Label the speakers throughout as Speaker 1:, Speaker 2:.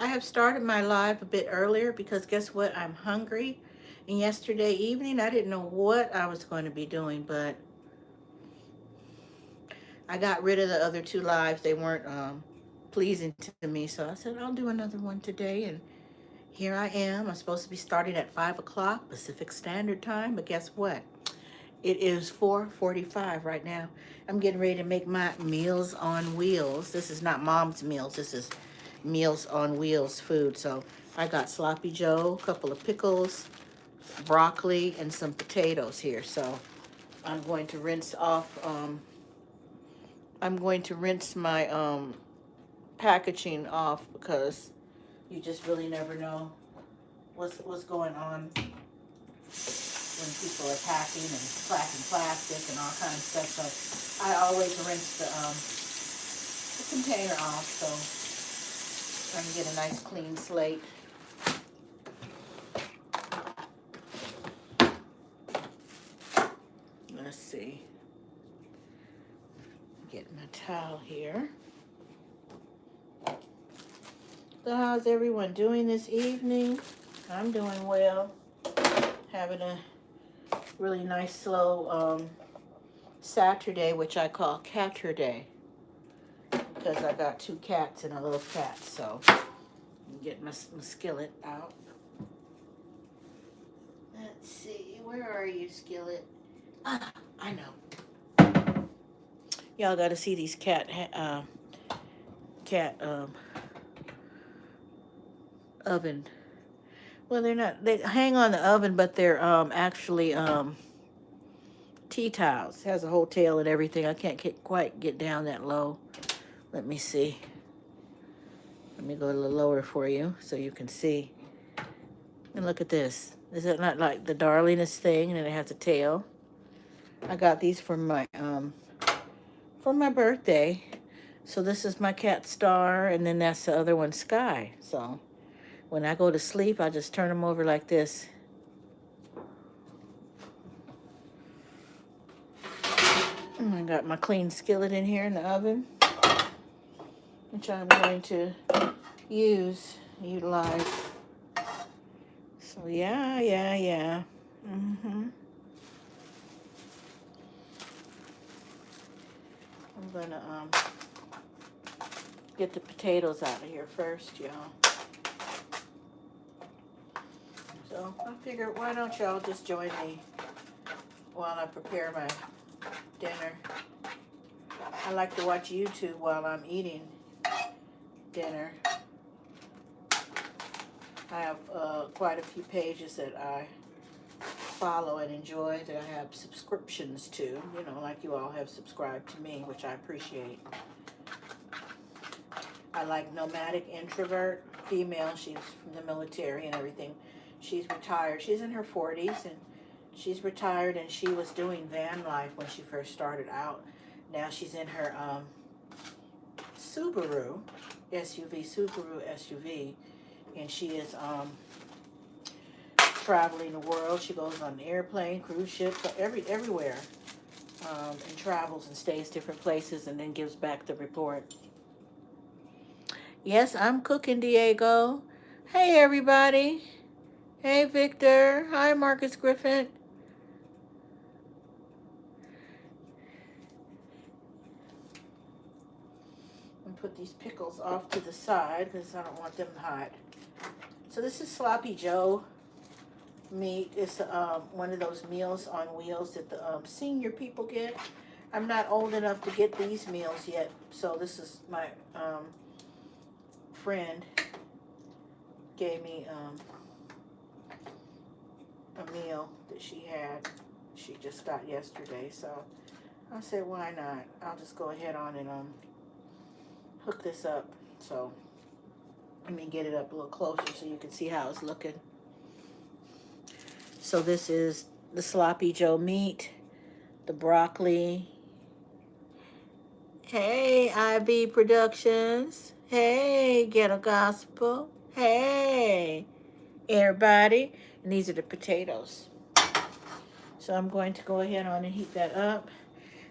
Speaker 1: I have started my live a bit earlier because guess what? I'm hungry. And yesterday evening, I didn't know what I was going to be doing, but I got rid of the other two lives. They weren't pleasing to me. So I said, I'll do another one today. And here I am. I'm supposed to be starting at 5 o'clock Pacific Standard Time. But guess what? It is 4:45 right now. I'm getting ready to make my Meals on Wheels. This is not Mom's Meals. This is Meals on Wheels food. So I got Sloppy Joe, a couple of pickles, broccoli, and some potatoes here. So I'm going to rinse off. I'm going to rinse my packaging off because you just really never know what's going on when people are packing and clacking plastic and all kinds of stuff. So I always rinse the container off so I can get a nice clean slate. Let's see. Get my towel here. So how's everyone doing this evening? I'm doing well. Having a really nice slow Saturday, which I call Catter Day, because I got two cats and a little cat. So get my skillet out. Let's see, where are you, skillet? Ah, I know. Y'all got to see these cat oven. Well, they're not. They hang on the oven, but they're actually tea towels. Has a whole tail and everything. I can't quite get down that low. Let me see. Let me go a little lower for you so you can see. And look at this. Is it not like the darlingest thing? And it has a tail. I got these for my birthday. So this is my cat Star, and then that's the other one, Sky. So when I go to sleep, I just turn them over like this. And I got my clean skillet in here in the oven, which I'm going to utilize. So yeah. I'm gonna get the potatoes out of here first, y'all. So I figured, why don't y'all just join me while I prepare my dinner. I like to watch YouTube while I'm eating dinner. I have quite a few pages that I follow and enjoy that I have subscriptions to, you know, like you all have subscribed to me, which I appreciate. I like Nomadic Introvert, female. She's from the military and everything. She's retired. She's in her 40s and she's retired, and she was doing van life when she first started out. Now she's in her Subaru SUV, and she is traveling the world. She goes on an airplane, cruise ships, everywhere, and travels and stays different places, and then gives back the report. Yes, I'm cooking, Diego. Hey, everybody. Hey, Victor. Hi, Marcus Griffin. And put these pickles off to the side because I don't want them hot. So this is Sloppy Joe meat. It's one of those Meals on Wheels that the senior people get. I'm not old enough to get these meals yet, so this is my friend gave me a meal that she just got yesterday. So I said, why not? I'll just go ahead on and hook this up. So let me get it up a little closer so you can see how it's looking. So this is the Sloppy Joe meat, the broccoli. Hey, IB Productions. Hey, Ghetto Gospel. Hey, everybody. And these are the potatoes. So I'm going to go ahead on and heat that up.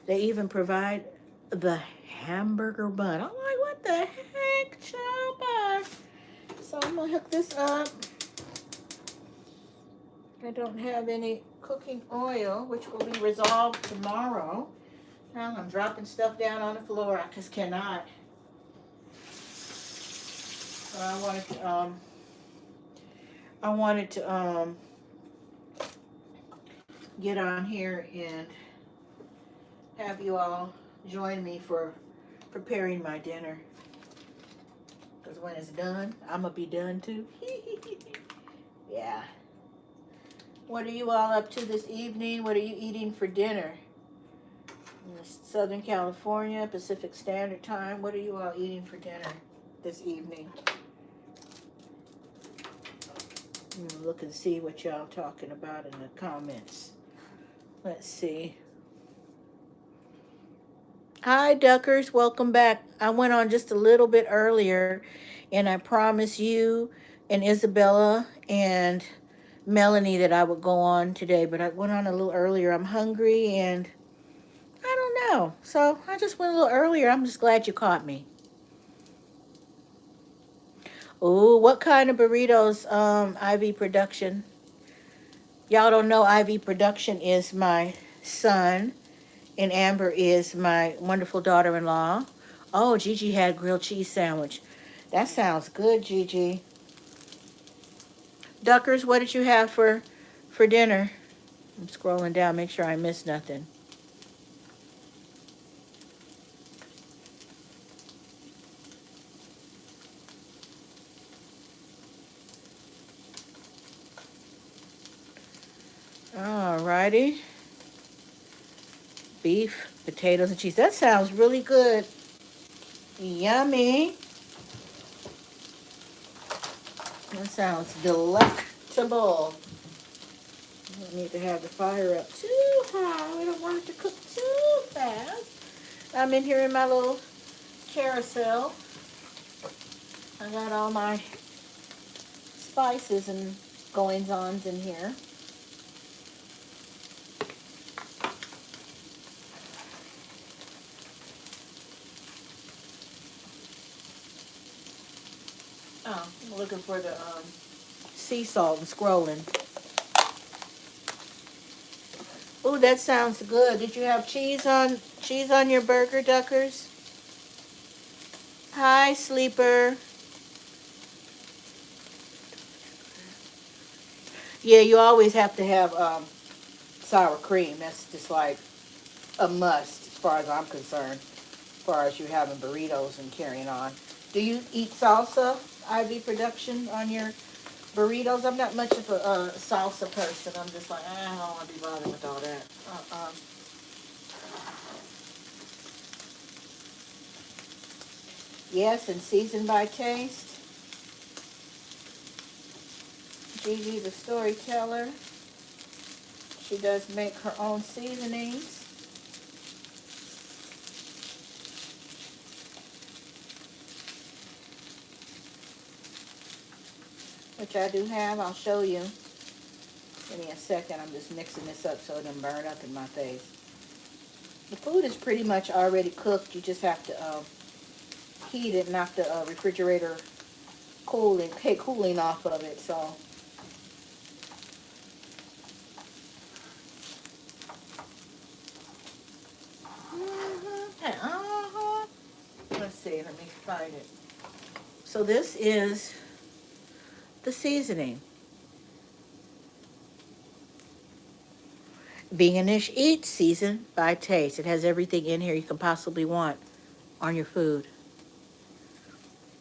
Speaker 1: They even provide the hamburger bun. I'm like, what the heck, child bun? gonna hook this up. I don't have any cooking oil, which will be resolved tomorrow. Now I'm dropping stuff down on the floor. I just cannot. But I wanted to get on here and have you all join me for preparing my dinner. Because when it's done, I'm going to be done too. Yeah. What are you all up to this evening? What are you eating for dinner? In Southern California, Pacific Standard Time. What are you all eating for dinner this evening? Look and see what y'all talking about in the comments. Let's see. Hi, Duckers. Welcome back. I went on just a little bit earlier, and I promised you and Isabella and Melanie that I would go on today, but I went on a little earlier. I'm hungry, and I don't know. So I just went a little earlier. I'm just glad you caught me. Ooh, what kind of burritos, Ivy Production? Y'all don't know Ivy Production is my son, and Amber is my wonderful daughter-in-law. Oh, Gigi had grilled cheese sandwich. That sounds good, Gigi. Duckers, what did you have for dinner? I'm scrolling down, make sure I missed nothing. Alrighty. Beef, potatoes, and cheese. That sounds really good. Yummy. That sounds delectable. I need to have the fire up too high. We don't want it to cook too fast. I'm in here in my little carousel. I got all my spices and goings-ons in here. Oh, I'm looking for the sea salt and scrolling. Oh, that sounds good. Did you have cheese on your burger, Duckers? Hi, Sleeper. Yeah, you always have to have sour cream. That's just like a must as far as I'm concerned, as far as you having burritos and carrying on. Do you eat salsa, Ivy Production, on your burritos? I'm not much of a salsa person. I'm just like, I don't want to be bothered with all that. Yes, and seasoned by taste. Gigi, the storyteller. She does make her own seasonings. Which I do have. I'll show you. Give me a second. I'm just mixing this up so it doesn't burn up in my face. The food is pretty much already cooked. You just have to heat it, knock the refrigerator cooling off of it. So let's see. Let me find it. So this is the seasoning. Veganish Eats, seasoned by taste. It has everything in here you can possibly want on your food.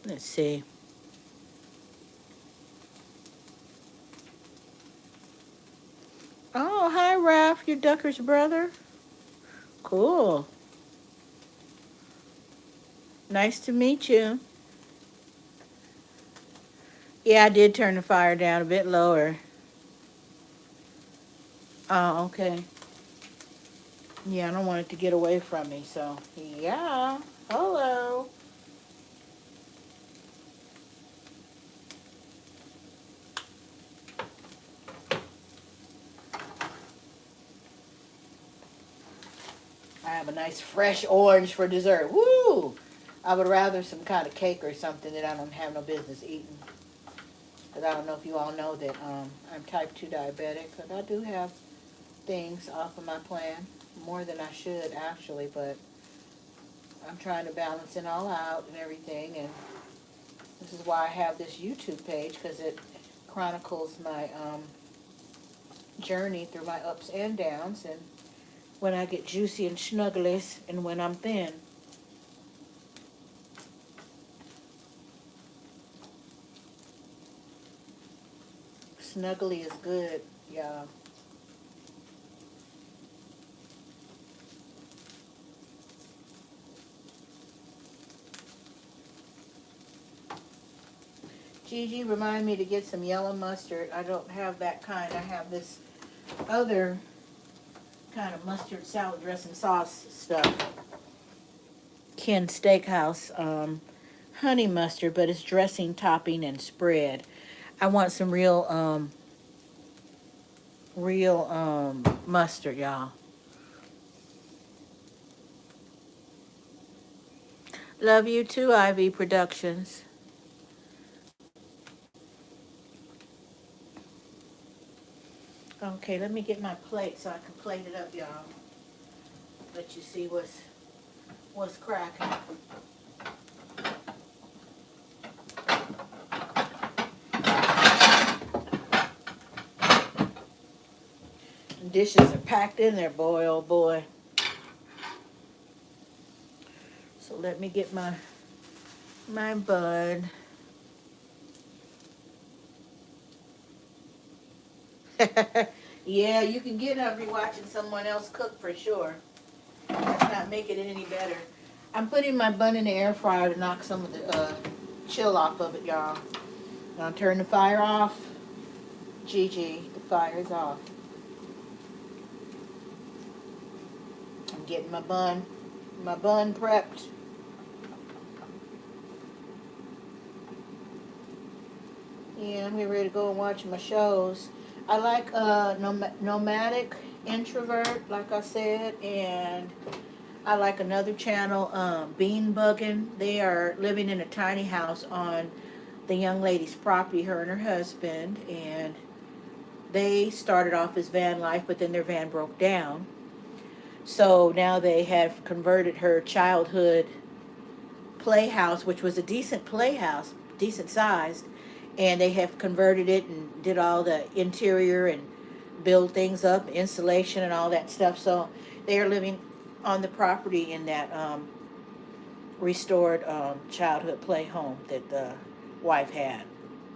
Speaker 1: Let's see. Oh, hi, Ralph, your Ducker's brother. Cool. Nice to meet you. Yeah, I did turn the fire down a bit lower. Oh, okay. Yeah, I don't want it to get away from me, so yeah. Hello. I have a nice fresh orange for dessert. Woo! I would rather some kind of cake or something that I don't have no business eating. Because I don't know if you all know that I'm type 2 diabetic, because I do have things off of my plan, more than I should actually, but I'm trying to balance it all out and everything, and this is why I have this YouTube page, because it chronicles my journey through my ups and downs, and when I get juicy and snugglies, and when I'm thin. Snuggly is good, y'all. Gigi, remind me to get some yellow mustard. I don't have that kind. I have this other kind of mustard salad dressing sauce stuff. Ken Steakhouse honey mustard, but it's dressing, topping, and spread. I want some real mustard, y'all. Love you too, Ivy Productions. Okay, let me get my plate so I can plate it up, y'all. Let you see what's cracking. Dishes are packed in there, boy, oh boy. So let me get my bun. Yeah, you can get hungry watching someone else cook for sure. That's not making it any better. I'm putting my bun in the air fryer to knock some of the chill off of it, y'all. Now turn the fire off. Gigi, the fire's off. I'm getting my bun prepped. Yeah, I'm getting ready to go and watch my shows. I like Nomadic Introvert, like I said, and I like another channel, Bean Buggin'. They are living in a tiny house on the young lady's property, her and her husband, and they started off as van life, but then their van broke down. So now they have converted her childhood playhouse, which was a decent playhouse, decent sized, and they have converted it and did all the interior and build things up, insulation and all that stuff. So they are living on the property in that restored childhood play home that the wife had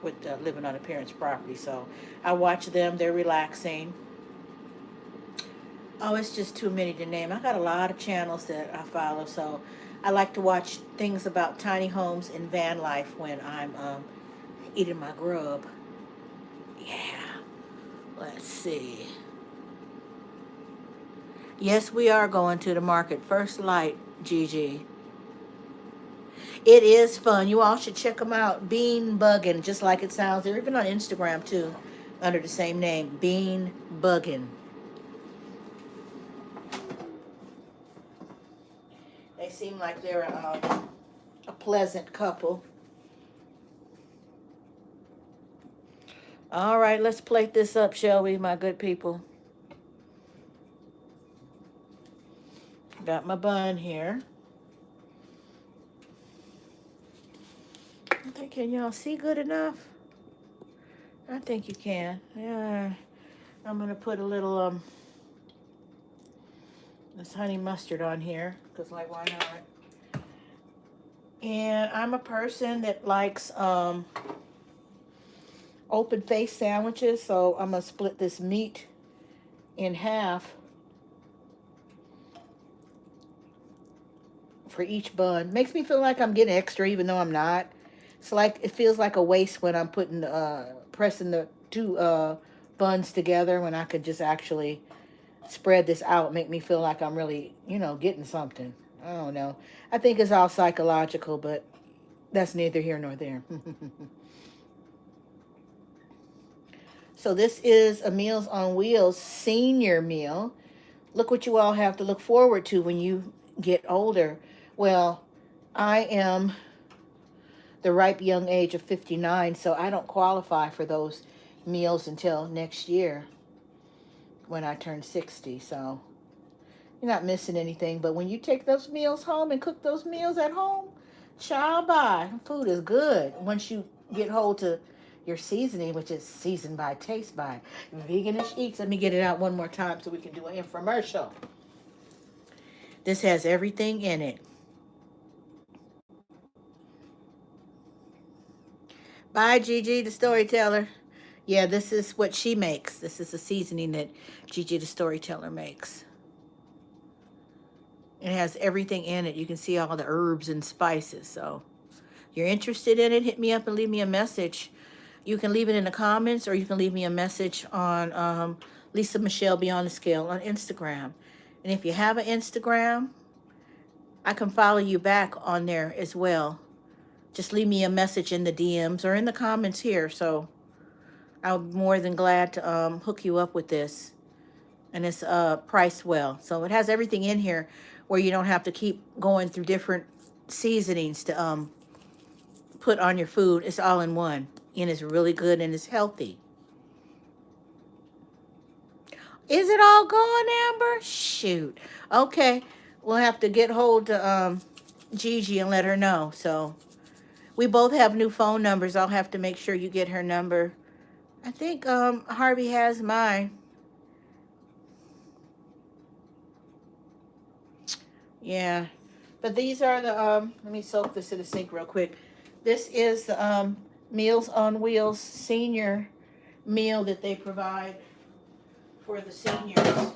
Speaker 1: with living on a parent's property. So I watch them. They're relaxing. Oh, it's just too many to name. I got a lot of channels that I follow, so I like to watch things about tiny homes and van life when I'm eating my grub. Yeah, let's see. Yes, we are going to the market. First Light, Gigi. It is fun. You all should check them out. Bean Buggin', just like it sounds. They're even on Instagram, too, under the same name. Bean Buggin'. They seem like they're a pleasant couple. All right, let's plate this up, shall we, my good people? Got my bun here. Okay, can y'all see good enough? I think you can. Yeah, I'm gonna put a little this honey mustard on here, because like, why not? And I'm a person that likes open face sandwiches, so I'm gonna split this meat in half for each bun. Makes me feel like I'm getting extra even though I'm not. It's like, it feels like a waste when I'm putting pressing the two buns together, when I could just actually spread this out, make me feel like I'm really, getting something. I don't know. I think it's all psychological, but that's neither here nor there. So this is a Meals on Wheels senior meal. Look what you all have to look forward to when you get older. Well, I am the ripe young age of 59, so I don't qualify for those meals until next year when I turn 60. So you're not missing anything. But when you take those meals home and cook those meals at home, child, bye. Food is good once you get hold to your seasoning, which is seasoned by taste by Veganish Eats. Let me get it out one more time so we can do an infomercial. This has everything in it. Bye, Gigi, the storyteller. Yeah, this is what she makes. This is the seasoning that Gigi, the storyteller, makes. It has everything in it. You can see all the herbs and spices. So if you're interested in it, hit me up and leave me a message. You can leave it in the comments, or you can leave me a message on Lisa Michelle Beyond the Scale on Instagram. And if you have an Instagram, I can follow you back on there as well. Just leave me a message in the DMs or in the comments here. So I'm more than glad to hook you up with this. And it's priced well. So it has everything in here where you don't have to keep going through different seasonings to put on your food. It's all in one. And it's really good and it's healthy. Is it all gone, Amber? Shoot. Okay. We'll have to get hold to Gigi and let her know. So we both have new phone numbers. I'll have to make sure you get her number. I think Harvey has mine. Yeah. But these are the, let me soak this in the sink real quick. This is the Meals on Wheels senior meal that they provide for the seniors.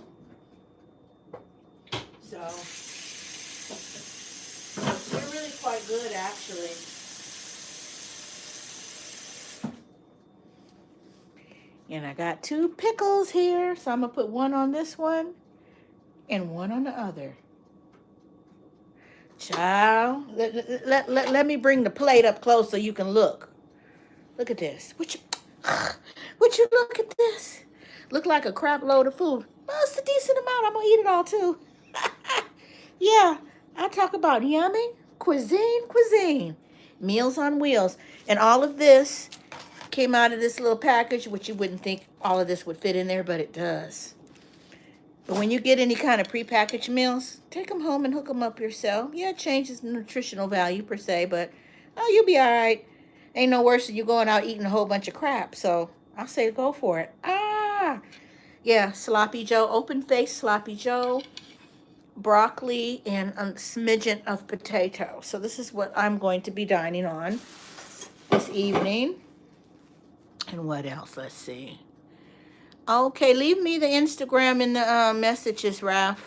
Speaker 1: So they're really quite good, actually. And I got 2 pickles here, so I'm gonna put one on this one and one on the other. Child, let me bring the plate up close so you can look. Look at this. Would you look at this? Look like a crap load of food. Well, it's a decent amount. I'm gonna eat it all too. Yeah, I talk about yummy cuisine. Meals on Wheels. And all of this came out of this little package, which you wouldn't think all of this would fit in there, but it does. But when you get any kind of prepackaged meals, take them home and hook them up yourself. Yeah, it changes the nutritional value per se, but oh, you'll be all right. Ain't no worse than you going out eating a whole bunch of crap. So I'll say go for it. Yeah, Sloppy Joe, open face Sloppy Joe, broccoli, and a smidgen of potato. So this is what I'm going to be dining on this evening. And what else? Let's see. Okay, leave me the Instagram in the messages, Raph.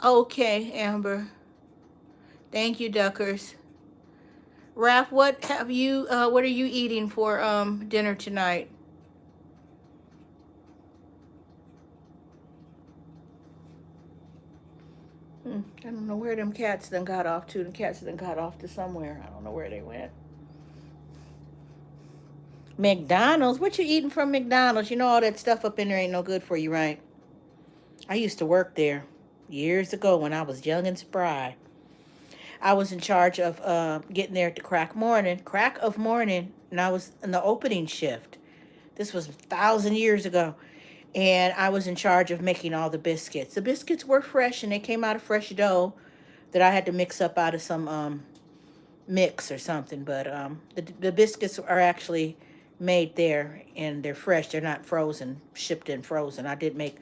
Speaker 1: Okay, Amber. Thank you, Duckers. Raph, what are you eating for dinner tonight? I don't know where them cats then got off to. The cats then got off to somewhere. I don't know where they went. McDonald's? What you eating from McDonald's? You know all that stuff up in there ain't no good for you, right? I used to work there years ago when I was young and spry. I was in charge of getting there at the crack of morning, and I was in the opening shift. This was 1,000 years ago. And I was in charge of making all the biscuits. The biscuits were fresh, and they came out of fresh dough that I had to mix up out of some mix or something. But the biscuits are actually made there, and they're fresh. They're not frozen, shipped in frozen. I did make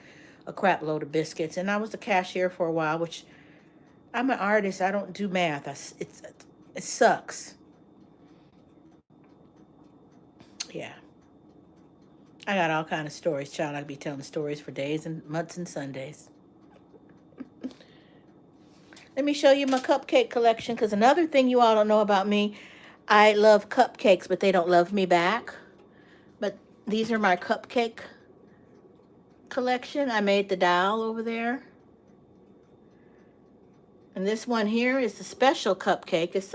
Speaker 1: a crap load of biscuits, and I was the cashier for a while, which I'm an artist. I don't do math. It sucks. Yeah. I got all kind of stories, child. I could be telling stories for days and months and Sundays. Let me show you my cupcake collection, because another thing you all don't know about me, I love cupcakes, but they don't love me back. But these are my cupcake collection. I made the doll over there. And this one here is the special cupcake. It's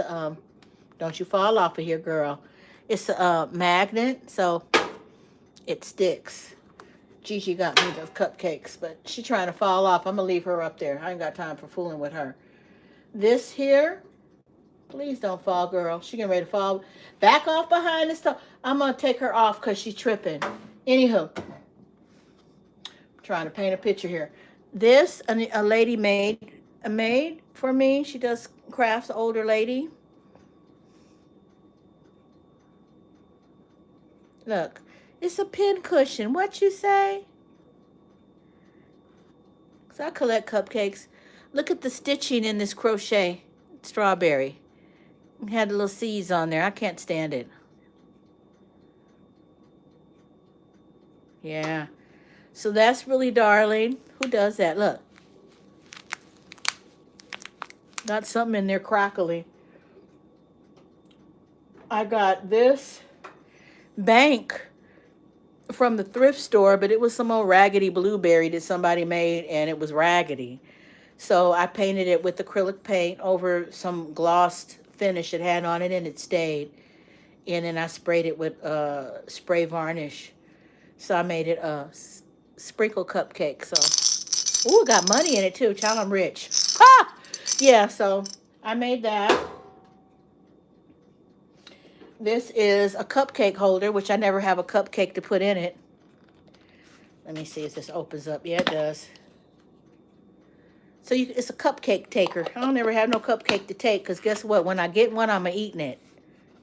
Speaker 1: don't you fall off of here, girl. It's a magnet, so it sticks. Gigi got me those cupcakes, but she trying to fall off. I'm going to leave her up there. I ain't got time for fooling with her. This here, please don't fall, girl. She getting ready to fall. Back off behind this stuff. I'm going to take her off because she's tripping. Anywho, trying to paint a picture here. This, a lady made for me. She does crafts, older lady. Look, it's a pin cushion. What you say? So I collect cupcakes. Look at the stitching in this crochet strawberry. It had little C's on there. I can't stand it. Yeah. So that's really darling. Who does that? Look. Got something in there crackly. I got this bank from the thrift store, but it was some old raggedy blueberry that somebody made, and it was raggedy. So I painted it with acrylic paint over some glossed finish it had on it, and it stayed. And then I sprayed it with spray varnish. So I made it a sprinkle cupcake. So, ooh, got money in it too. Child, I'm rich. Ha! Yeah, so I made that. This is a cupcake holder, which I never have a cupcake to put in it. Let me see if this opens up. Yeah, it does. So it's a cupcake taker. I don't ever have no cupcake to take because guess what? When I get one, I'm eating it.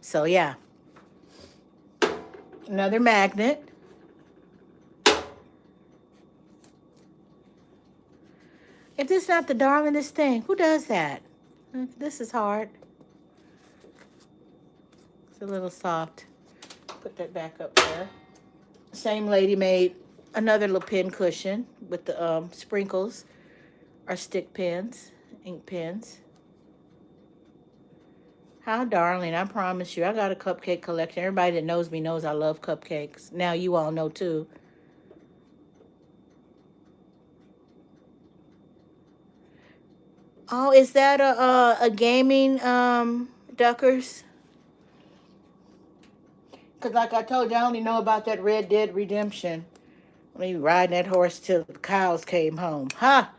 Speaker 1: So, yeah. Another magnet. If this is not the darlingest thing, who does that? This is hard. It's a little soft. Put that back up there. Same lady made another little pin cushion with the sprinkles or stick pins, ink pens. How darling, I promise you. I got a cupcake collection. Everybody that knows me knows I love cupcakes. Now you all know too. Oh, is that a gaming Duckers? Because like I told you, I only know about that Red Dead Redemption. Me riding that horse till the cows came home. Ha!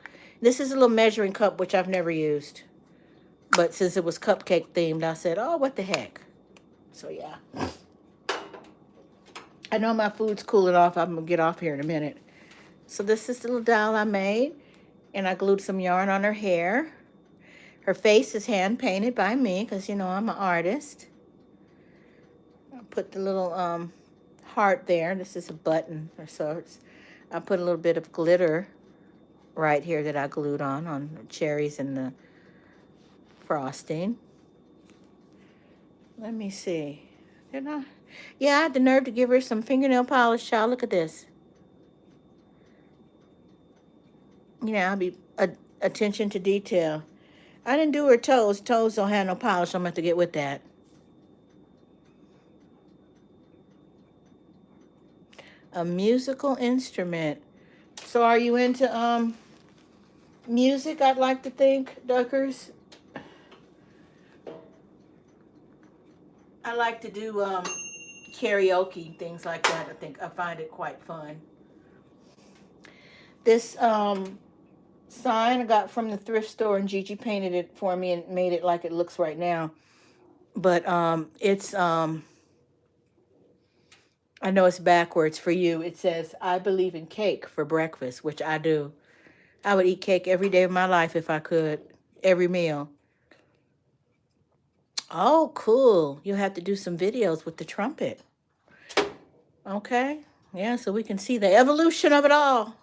Speaker 1: This is a little measuring cup, which I've never used. But since it was cupcake themed, I said, oh, what the heck? So, yeah. I know my food's cooling off. I'm going to get off here in a minute. So this is the little doll I made. And I glued some yarn on her hair. Her face is hand painted by me because, you know, I'm an artist. I put the little heart there. This is a button or sorts. I put a little bit of glitter right here that I glued on the cherries and the frosting. Let me see. Did I? Yeah, I had the nerve to give her some fingernail polish, child. Look at this. You know, I'll be attention to detail. I didn't do her toes. Toes don't have no polish. I'm going to have to get with that. A musical instrument. So are you into music, I'd like to think, Duckers? I like to do karaoke, things like that. I find it quite fun. This sign I got from the thrift store, and Gigi painted it for me and made it like it looks right now. But it's I know it's backwards for you. It says, I believe in cake for breakfast, which I do. I would eat cake every day of my life if I could. Every meal. Oh, cool. You'll have to do some videos with the trumpet. Okay. Yeah, so we can see the evolution of it all.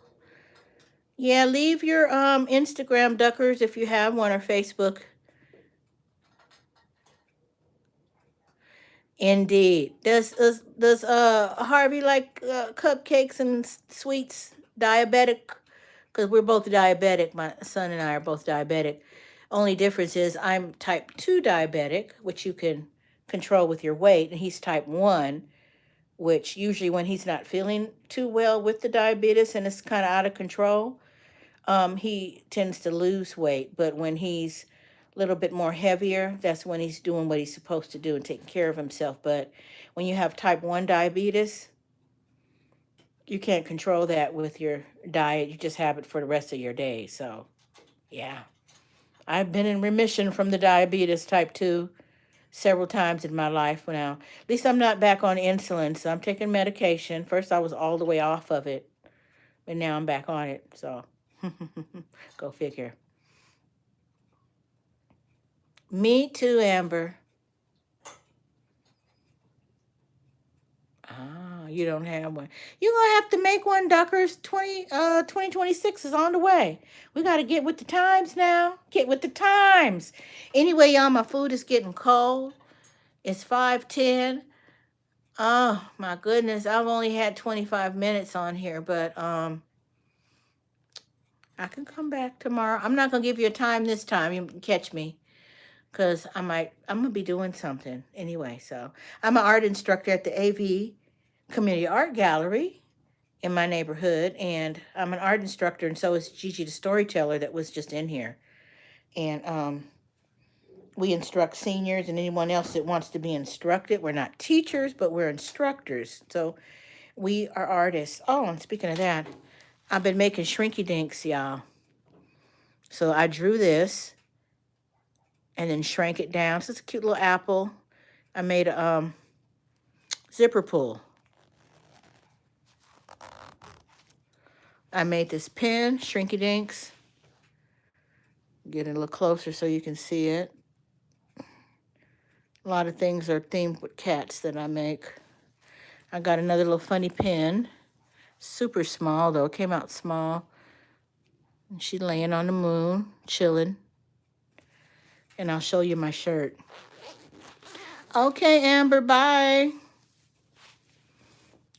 Speaker 1: Yeah, leave your Instagram, Duckers, if you have one, or Facebook. Indeed. Does Harvey like cupcakes and sweets? Diabetic? Because we're both diabetic. My son and I are both diabetic. Only difference is I'm type 2 diabetic, which you can control with your weight, and he's type 1, which usually when he's not feeling too well with the diabetes and it's kind of out of control, he tends to lose weight. But when he's a little bit more heavier, that's when he's doing what he's supposed to do and taking care of himself. But when you have type 1 diabetes, You can't control that with your diet. You just have it for the rest of your day. So, yeah. I've been in remission from the diabetes type 2 several times in my life now. At least I'm not back on insulin, so I'm taking medication. First, I was all the way off of it, and now I'm back on it. So, go figure. Me too, Amber. Ah, you don't have one. You're gonna have to make one, Duckers. 2026 is on the way. We gotta get with the times now. Get with the times. Anyway, y'all, my food is getting cold. It's 5:10. Oh my goodness. I've only had 25 minutes on here, but I can come back tomorrow. I'm not gonna give you a time this time. You can catch me. Cause I'm gonna be doing something anyway. So I'm an art instructor at the AV Community Art Gallery in my neighborhood, and I'm an art instructor, and so is Gigi the storyteller that was just in here. And we instruct seniors and anyone else that wants to be instructed. We're not teachers, but we're instructors. So we are artists. Oh, and speaking of that, I've been making shrinky dinks, y'all. So I drew this and then shrank it down. So it's a cute little apple. I made a zipper pull. I made this pen, shrinky dinks. Get it a little closer so you can see it. A lot of things are themed with cats that I make. I got another little funny pen. Super small though, it came out small. And she's laying on the moon, chilling. And I'll show you my shirt. Okay, Amber, bye.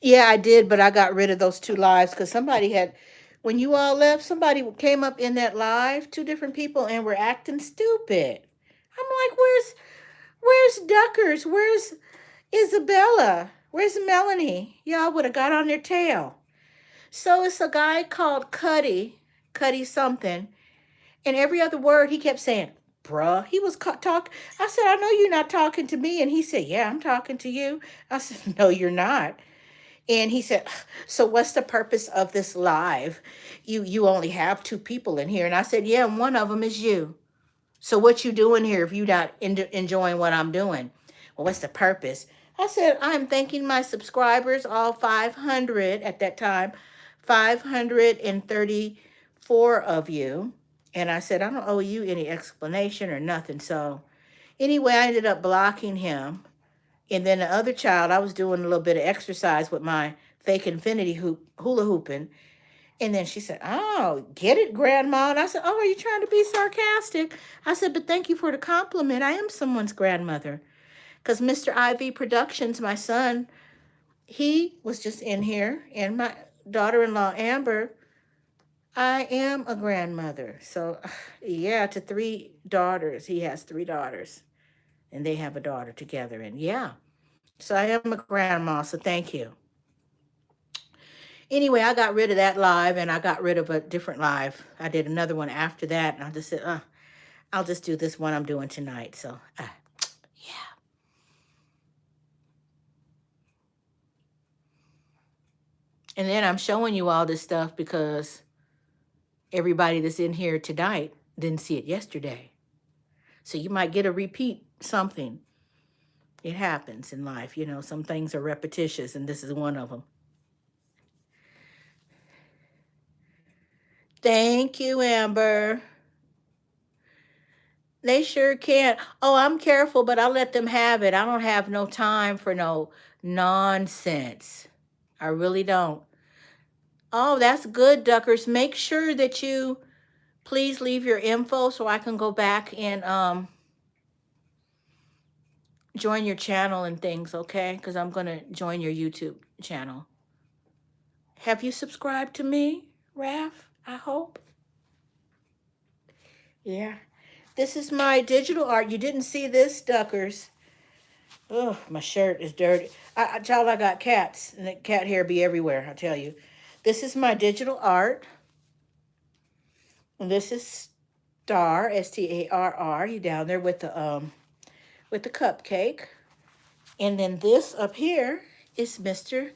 Speaker 1: Yeah, I did, but I got rid of those 2 lives because somebody had, when you all left, somebody came up in that live, 2 different people, and were acting stupid. I'm like, where's Duckers? Where's Isabella? Where's Melanie? Y'all would have got on their tail. So it's a guy called Cuddy something, and every other word he kept saying, bruh. He was talk. I said, I know you're not talking to me. And he said, yeah, I'm talking to you. I said, no, you're not. And he said, so what's the purpose of this live? You only have 2 people in here. And I said, yeah, and one of them is you. So what you doing here if you not enjoying what I'm doing? Well, what's the purpose? I said, I'm thanking my subscribers, all 500 at that time, 534 of you. And I said, I don't owe you any explanation or nothing. So anyway, I ended up blocking him. And then the other child, I was doing a little bit of exercise with my fake infinity hula hooping. And then she said, oh, get it, Grandma. And I said, oh, are you trying to be sarcastic? I said, but thank you for the compliment. I am someone's grandmother. Because Mr. IV Productions, my son, he was just in here. And my daughter-in-law, Amber, I am a grandmother. So, yeah, to 3 daughters. He has 3 daughters. And they have a daughter together. And yeah, so I am a grandma. So thank you. Anyway, I got rid of that live and I got rid of a different live. I did another one after that. And I just said, I'll just do this one I'm doing tonight. So, yeah. And then I'm showing you all this stuff because everybody that's in here tonight didn't see it yesterday. So you might get a repeat something. It happens in life. You know, some things are repetitious, and this is one of them. Thank you, Amber. They sure can. Oh, I'm careful, but I'll let them have it. I don't have no time for no nonsense. I really don't. Oh, that's good, Duckers. Make sure that you please leave your info so I can go back and join your channel and things, okay? Because I'm going to join your YouTube channel. Have you subscribed to me, Raph? I hope. Yeah. This is my digital art. You didn't see this, Duckers. Oh, my shirt is dirty. Child, I got cats, and the cat hair be everywhere, I tell you. This is my digital art. And this is Star, S-T-A-R-R. You down there with the cupcake. And then this up here is Mr.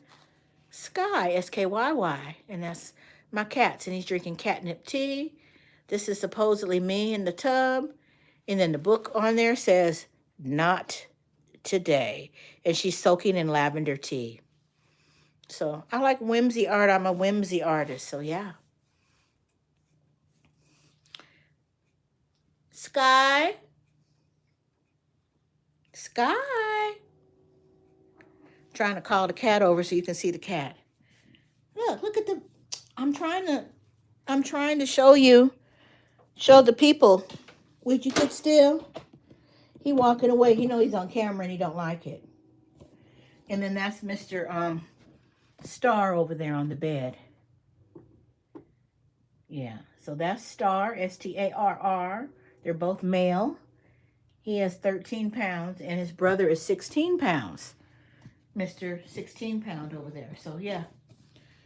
Speaker 1: Sky, S-K-Y-Y, and that's my cats, and he's drinking catnip tea. This is supposedly me in the tub, and then the book on there says, not today, and she's soaking in lavender tea. So I like whimsy art. I'm a whimsy artist, so yeah. Sky, Sky. Trying to call the cat over so you can see the cat. Look at the, I'm trying to show the people. Would you sit still? He walking away. He know he's on camera and he don't like it. And then that's Mr. Star over there on the bed. Yeah, so that's Star, S-T-A-R-R. They're both male. He has 13 pounds and his brother is 16 pounds. Mr. 16 pound over there. So yeah.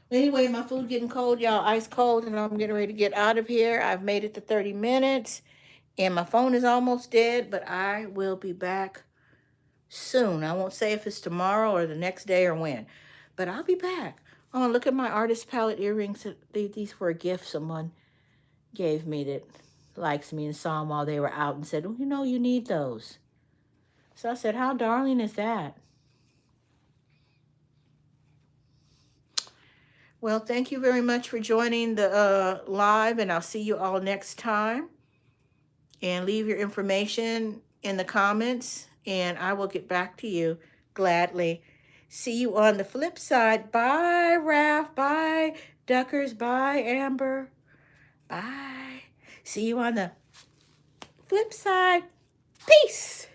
Speaker 1: Anyway, my food getting cold, y'all, ice cold, and I'm getting ready to get out of here. I've made it to 30 minutes, and my phone is almost dead, but I will be back soon. I won't say if it's tomorrow or the next day or when, but I'll be back. Oh, look at my artist palette earrings. These were a gift someone gave me that likes me and saw them while they were out and said, well, you know, you need those. So I said, how darling is that? Well, thank you very much for joining the live, and I'll see you all next time. And leave your information in the comments, and I will get back to you gladly. See you on the flip side. Bye, Raph. Bye, Duckers. Bye, Amber. Bye. See you on the flip side. Peace.